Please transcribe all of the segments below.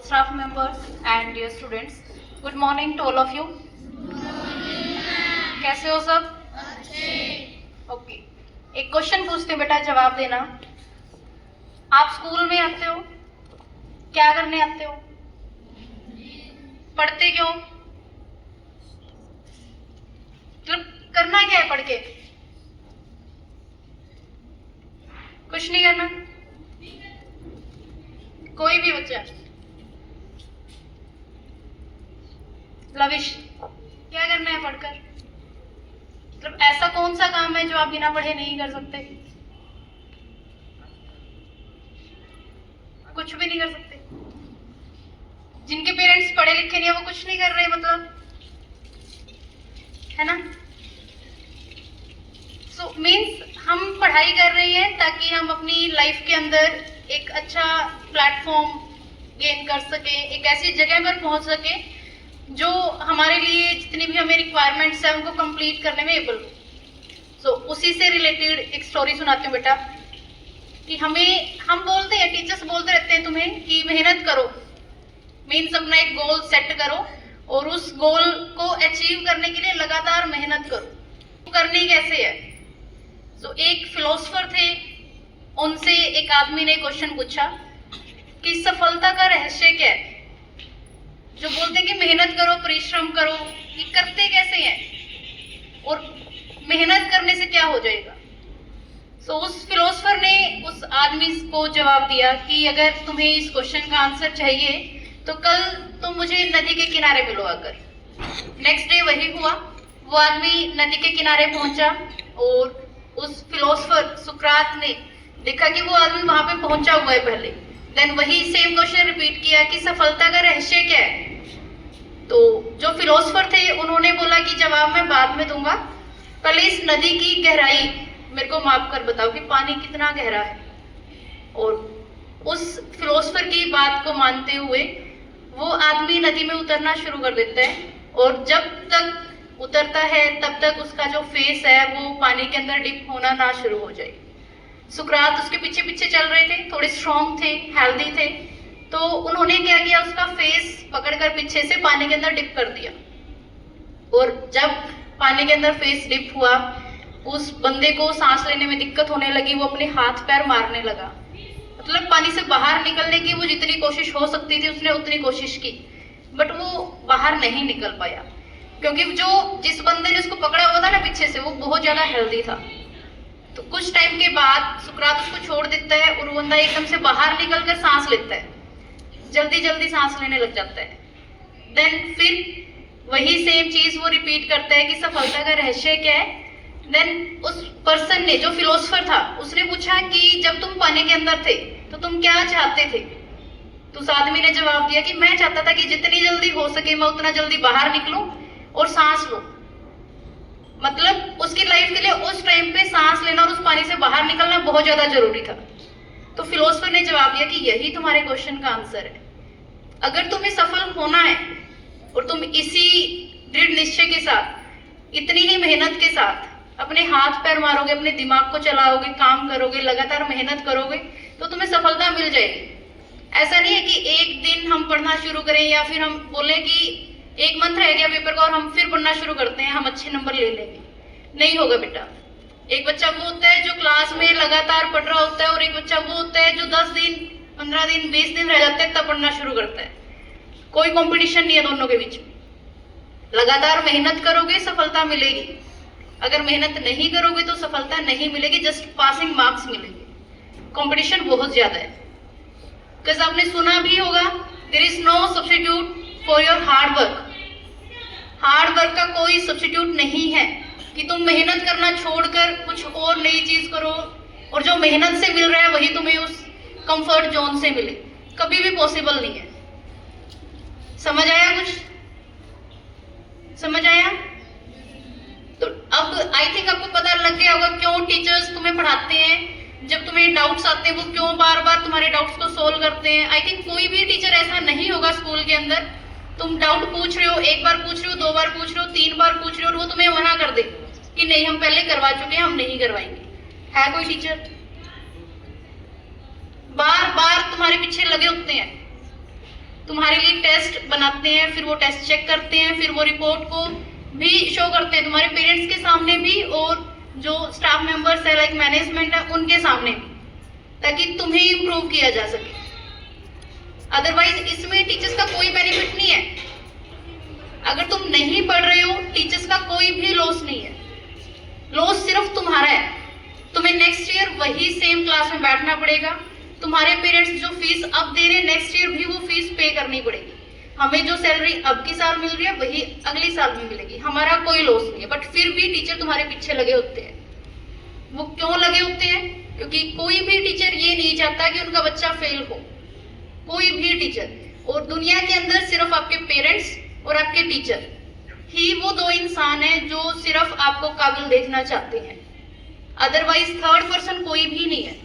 staff members and dear students, good morning to all of you. कैसे हो सब? Okay, एक क्वेश्चन पूछते हैं बेटा, जवाब देना। आप स्कूल में आते हो, क्या करने आते हो? पढ़ते क्यों? मतलब करना क्या है पढ़ के? कुछ नहीं करना। कोई भी बच्चा, लविश, क्या करना है पढ़कर? मतलब ऐसा कौन सा काम है जो आप बिना पढ़े नहीं कर सकते? कुछ भी नहीं कर सकते। जिनके पेरेंट्स पढ़े लिखे नहीं है वो कुछ नहीं कर रहे, मतलब, है ना? सो मीन्स हम पढ़ाई कर रहे हैं ताकि हम अपनी लाइफ के अंदर एक अच्छा प्लेटफॉर्म गेन कर सके, एक ऐसी जगह पर पहुंच सके जो हमारे लिए जितनी भी हमें रिक्वायरमेंट्स है उनको कंप्लीट करने में एबल हो। सो उसी से रिलेटेड एक स्टोरी सुनाती हूँ बेटा, कि हम बोलते हैं, टीचर्स बोलते रहते हैं तुम्हें कि मेहनत करो, मीन्स अपना एक गोल सेट करो और उस गोल को अचीव करने के लिए लगातार मेहनत करो। तो करनी कैसे है? तो एक फिलोसफर थे, उनसे एक आदमी ने क्वेश्चन पूछा कि सफलता का रहस्य क्या है? जो बोलते हैं कि मेहनत करो, परिश्रम करो, ये करते कैसे हैं और मेहनत करने से क्या हो जाएगा? सो उस फिलोसफर ने उस आदमी को जवाब दिया कि अगर तुम्हें इस क्वेश्चन का आंसर चाहिए तो कल तुम मुझे नदी के किनारे मिलो आकर। नेक्स्ट डे वही हुआ, वो आदमी नदी के किनारे पहुंचा और उस फिलोसफर सुकरात ने देखा कि वो आदमी वहां पे पहुंचा हुआ है पहले। देन वही सेम क्वेश्चन रिपीट किया कि सफलता का रहस्य क्या है? तो जो फिलोसफर थे उन्होंने बोला कि जवाब मैं बाद में दूंगा, पहले इस नदी की गहराई मेरे को माप कर बताओ कि पानी कितना गहरा है। और उस फिलोसफर की बात को मानते हुए वो आदमी नदी में उतरना शुरू कर देता है और जब तक उतरता है तब तक उसका जो फेस है वो पानी के अंदर डिप होना ना शुरू हो जाए। सुकरात उसके पीछे पीछे चल रहे थे, थोड़े स्ट्रॉन्ग थे, हेल्दी थे, तो उन्होंने क्या किया, उसका फेस पकड़कर पीछे से पानी के अंदर डिप कर दिया। और जब पानी के अंदर फेस डिप हुआ, उस बंदे को सांस लेने में दिक्कत होने लगी, वो अपने हाथ पैर मारने लगा। मतलब पानी से बाहर निकलने की वो जितनी कोशिश हो सकती थी उसने उतनी कोशिश की, बट वो बाहर नहीं निकल पाया, क्योंकि जिस बंदे ने उसको पकड़ा हुआ था ना पीछे से, वो बहुत ज्यादा हेल्दी था। तो कुछ टाइम के बाद सुकरात उसको छोड़ देता है और वो बंदा एकदम से बाहर निकलकर सांस लेता है, जल्दी जल्दी सांस लेने लग जाता है। देन फिर वही सेम चीज वो रिपीट करता है कि सफलता का रहस्य क्या है। देन उस पर्सन ने, जो फिलोसफर था, उसने पूछा कि जब तुम पानी के अंदर थे तो तुम क्या चाहते थे? तो उस आदमी ने जवाब दिया कि मैं चाहता था कि जितनी जल्दी हो सके मैं उतना जल्दी बाहर निकलूं और सांस लूं। मतलब उसकी लाइफ के लिए उस टाइम पे सांस लेना और उस पानी से बाहर निकलना बहुत ज्यादा जरूरी था। तो फिलोसफर ने जवाब दिया कि यही तुम्हारे क्वेश्चन का आंसर है। अगर तुम्हें सफल होना है और तुम इसी दृढ़ निश्चय के साथ, इतनी ही मेहनत के साथ अपने हाथ पैर मारोगे, अपने दिमाग को चलाओगे, काम करोगे, लगातार मेहनत करोगे, तो तुम्हें सफलता मिल जाएगी। ऐसा नहीं है कि एक दिन हम पढ़ना शुरू करें या फिर हम बोले कि एक मंथ रह गया पेपर का और हम फिर पढ़ना शुरू करते हैं, हम अच्छे नंबर ले लेंगे। नहीं होगा बेटा। एक बच्चा वो होता है जो क्लास में लगातार पढ़ रहा होता है और एक बच्चा वो होता है जो 10 दिन, 15 दिन, 20 दिन रह जाते हैं तब पढ़ना शुरू करता है। कोई कंपटीशन नहीं है दोनों के बीच में। लगातार मेहनत करोगे सफलता मिलेगी, अगर मेहनत नहीं करोगे तो सफलता नहीं मिलेगी, जस्ट पासिंग मार्क्स मिलेंगे। कंपटीशन बहुत ज्यादा है। बिकॉज आपने सुना भी होगा, there is no substitute for your hard work. Hard work का कोई सब्स्टिट्यूट नहीं है कि तुम मेहनत करना छोड़कर कुछ और नई चीज करो और जो मेहनत से मिल रहा है वही तुम्हें उस कंफर्ट जोन से मिले। कभी भी पॉसिबल नहीं है। समझ आया? कुछ समझ आया? तो अब आई थिंक आपको पता लग गया होगा क्यों टीचर्स तुम्हें पढ़ाते हैं। जब तुम्हें डाउट्स आते हैं वो क्यों बार बार तुम्हारे डाउट्स को सोल्व करते हैं। आई थिंक कोई भी टीचर ऐसा नहीं होगा स्कूल के अंदर, तुम डाउट पूछ रहे हो, एक बार पूछ रहे हो, 2 बार पूछ रहे हो, 3 बार पूछ रहे हो और वो तुम्हें मना कर दे कि नहीं हम पहले करवा चुके हैं, हम नहीं करवाएंगे। है कोई टीचर? बार बार तुम्हारे पीछे लगे होते हैं तुम्हारे लिए टेस्ट बनाते हैं, फिर वो टेस्ट चेक करते हैं, फिर वो रिपोर्ट को भी शो करते हैं तुम्हारे पेरेंट्स के सामने भी और जो स्टाफ मेंबर्स है लाइक मैनेजमेंट है उनके सामने भी, ताकि तुम्हें इम्प्रूव किया जा सके। अदरवाइज इसमें टीचर्स का कोई बेनिफिट नहीं है। अगर तुम नहीं पढ़ रहे हो, टीचर्स का कोई भी लॉस नहीं है, लॉस सिर्फ तुम्हारा है। तुम्हें नेक्स्ट ईयर वही सेम क्लास में बैठना पड़ेगा। तुम्हारे पेरेंट्स जो फीस अब दे रहे हैं नेक्स्ट ईयर भी वो फीस पे करनी पड़ेगी। हमें जो सैलरी अब की साल मिल रही है वही अगली साल में मिलेगी, हमारा कोई लॉस नहीं है। बट फिर भी टीचर तुम्हारे पीछे लगे होते हैं। वो क्यों लगे होते हैं? क्योंकि कोई भी टीचर ये नहीं चाहता कि उनका बच्चा फेल हो, कोई भी टीचर। और दुनिया के अंदर सिर्फ आपके पेरेंट्स और आपके टीचर ही वो दो इंसान हैं जो सिर्फ आपको काबिल देखना चाहते हैं। अदरवाइज थर्ड पर्सन कोई भी नहीं है।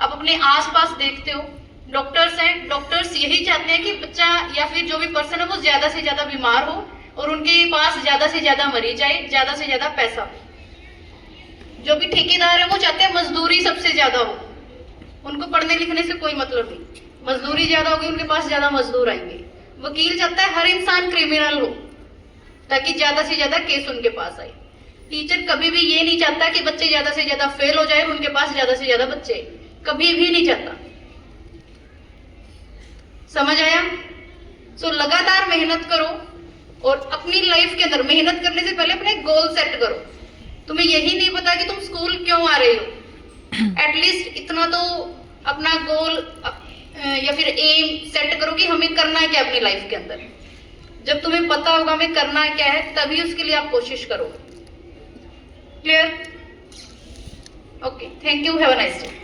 आप अपने आसपास देखते हो, डॉक्टर्स हैं, डॉक्टर्स यही चाहते हैं कि बच्चा या फिर जो भी पर्सन है वो ज्यादा से ज्यादा बीमार हो और उनके पास ज्यादा से ज्यादा मरीज आए, ज्यादा से ज्यादा पैसा हो। जो भी ठेकेदार है वो चाहते हैं मजदूरी सबसे ज्यादा हो, उनको पढ़ने लिखने से कोई मतलब नहीं, मजदूरी ज्यादा होगी उनके पास ज्यादा मजदूर आएंगे। वकील चाहता है हर इंसान क्रिमिनल हो ताकि ज्यादा से ज्यादा केस उनके पास आए। टीचर कभी भी ये नहीं चाहता कि बच्चे ज्यादा से ज्यादा फेल हो जाए, उनके पास ज्यादा से ज्यादा बच्चे, कभी भी नहीं चाहता। समझ आया? सो लगातार मेहनत करो और अपनी लाइफ के अंदर मेहनत करने से पहले अपने गोल सेट करो। तुम्हें यही नहीं पता कि तुम स्कूल क्यों आ रहे हो, एटलीस्ट इतना तो अपना गोल या फिर एम सेट करो कि हमें करना क्या अपनी लाइफ के अंदर। जब तुम्हें पता होगा हमें करना क्या है तभी उसके लिए आप कोशिश करो। Clear? Okay, thank you, have a nice day.